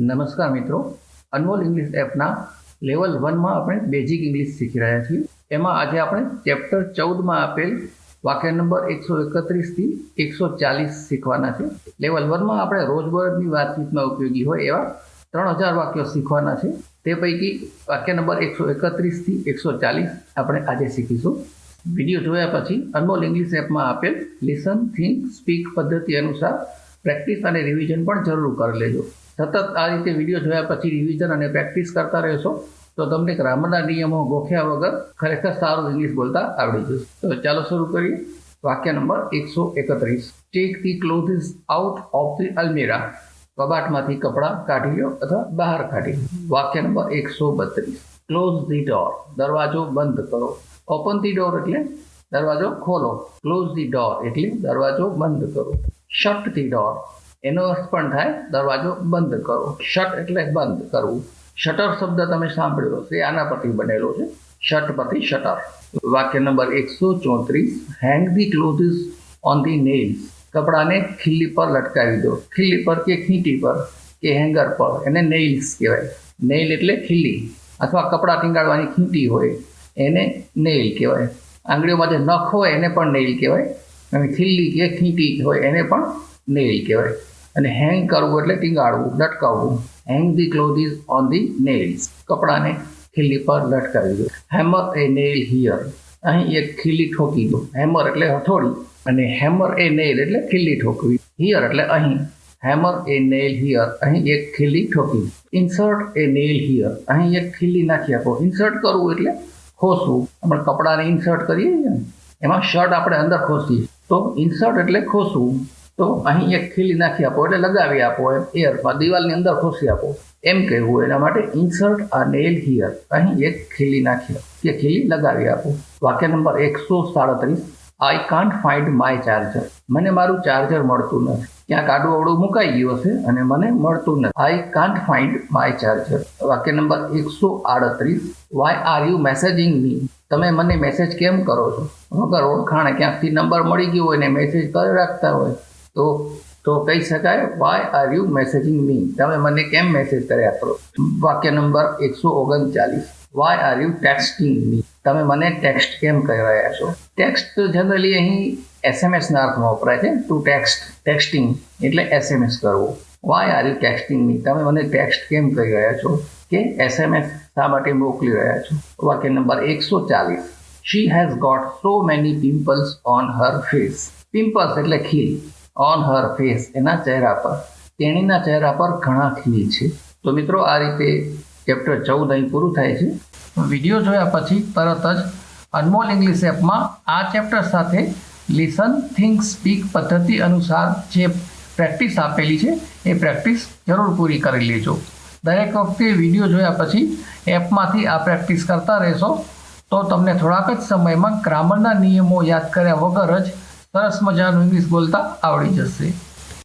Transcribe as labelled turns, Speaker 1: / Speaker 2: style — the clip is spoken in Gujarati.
Speaker 1: નમસ્કાર મિત્રો, અનમોલ ઇંગ્લિશ એપના લેવલ 1માં આપણે બેઝિક ઇંગ્લિશ શીખી રહ્યા છીએ. એમાં આજે આપણે ચેપ્ટર 14માં આપેલ વાક્ય નંબર 131 થી 140 શીખવાના છે. લેવલ 1માં આપણે રોજબરોજની વાતચીતમાં ઉપયોગી હોય એવા 3000 વાક્યો શીખવાના છે. તે પૈકી વાક્ય નંબર 131 થી 140 આપણે આજે શીખીશું. વિડીયો જોયા પછી અનમોલ ઇંગ્લિશ એપમાં આપેલ લિસન, થિંક, સ્પીક પદ્ધતિ અનુસાર પ્રેક્ટિસ અને રિવિઝન પણ જરૂર કરી લેજો. સતત આ રીતે વિડીયો જોયા પછી રિવિઝન અને પ્રેક્ટિસ કરતા રહેશો તો તમને ગ્રામરના નિયમો ગોખ્યા વગર ખરેખર સારું ઇંગ્લિશ બોલતા આવડી જશે. તો ચાલો શરૂ કરીએ. વાક્ય નંબર 131. Take the clothes out of the almirah. કબાટમાંથી કપડાં કાઢી લો અથવા બહાર કાઢી લો. વાક્ય નંબર 132. Close the door. દરવાજો બંધ કરો. ઓપન ધી ડોર એટલે દરવાજો ખોલો. ક્લોઝ ધી ડોર એટલે દરવાજો બંધ કરો. શટ ધી ડોર એનો અર્થ પણ થાય દરવાજો બંધ કરો. શટ એટલે બંધ કરવું. શટર શબ્દ તમે સાંભળ્યો છે, આના પરથી બનેલો છે. શટ પરથી શટર. વાક્ય નંબર 134. Hang the clothes on the nails. કપડાને ખીલી પર લટકાવી દો. ખીલી પર કે ખીંટી પર કે હેંગર પર, એને નેઇલ્સ કહેવાય. નેઇલ એટલે ખીલી અથવા કપડાં ટીંગાડવાની ખીંટી હોય એને નેઇલ કહેવાય. આંગળીઓમાં જે નખ હોય એને પણ નેઇલ કહેવાય. અને ખીલી કે ખીંટી હોય એને પણ નેઇલ કહેવાય. અને હેંગ કરવું એટલે ટીંગાડવું, લટકાવવું. Hang the clothes on the nails. કપડાને ખીલી પર લટકાવી દો. Hammer a nail here. અહીં એક ખીલી ઠોકી દો. હેમર એટલે હથોડી અને હેમર એ નેઇલ એટલે ખીલી ઠોકવી. હિયર એટલે અહીં. Hammer a nail here. અહીં એક ખીલી ઠોકી. Insert a nail here. અહીં એક ખીલી નાખી આપો. ઇન્સર્ટ કરવું એટલે ખોસવું. આપણે કપડાને ઇન્સર્ટ કરીએ ને, એમાં શર્ટ આપણે અંદર ખોસીએ તો ઇન્સર્ટ એટલે ખોસવું. તો અહીં એક ખીલી નાખી આપો એટલે લગાવી આપો. એ અર્થમાં દિવાલની અંદર ખોસી આપો એમ કહેવું. એના માટે ઇન્સર્ટ આ નેઇલ હિયર. અહીં એક ખીલી નાખી આપો કે ખીલી લગાવી આપો. વાક્ય number 137. I can't find my charger. મને મારું ચાર્જર મળતું નથી. ક્યાંક આડું અવડું મુકાઈ ગયું હશે અને મને મળતું નથી. I can't find my charger. વાક્ય નંબર 138. Why are you messaging me. તમે મને મેસેજ કેમ કરો છો? વગર ઓળખાણે ક્યાંકથી નંબર મળી ગયો હોય ને મેસેજ કરી રાખતા હોય તો કહી શકાય why are you messaging me. તમે મને કેમ મેસેજ કર્યા કરો? વાક્ય નંબર 139. Why are you texting me. તમે મને ટેક્સ્ટ કેમ કરી રહ્યા છો? ટેક્સ્ટ જનરલી અહીં એસએમએસના અર્થમાં વપરાય છે. ટુ ટેક્સ્ટ, ટેક્સ્ટિંગ એટલે એસએમએસ કરવું. Y are you texting me. તમે મને ટેક્સ્ટ કેમ કરી રહ્યા છો કે એસએમએસ શા માટે મોકલી રહ્યા છો? વાક્ય number 140. She has got so many pimples on her face. Pimples એટલે ખીલ. ઓન હર ફેસ એના ચહેરા પર. તેણીના ચહેરા પર ઘણા ખીલ છે. તો મિત્રો આ રીતે ચેપ્ટર 14 અહીં પૂરું થાય છે. વિડીયો જોયા પછી તરત જ અનમોલ ઇંગ્લિશ એપમાં આ ચેપ્ટર સાથે લિસન, થિંક, સ્પીક પદ્ધતિ અનુસાર જે પ્રેક્ટિસ આપેલી છે એ પ્રેક્ટિસ જરૂર પૂરી કરી લેજો. દરેક વખતે વિડીયો જોયા પછી એપમાંથી આ પ્રેક્ટિસ કરતા રહેશો તો તમને થોડાક જ સમયમાં ગ્રામરના નિયમો યાદ કર્યા વગર જ સરસ મજાનું ઇંગ્લિશ બોલતા આવડી જશે.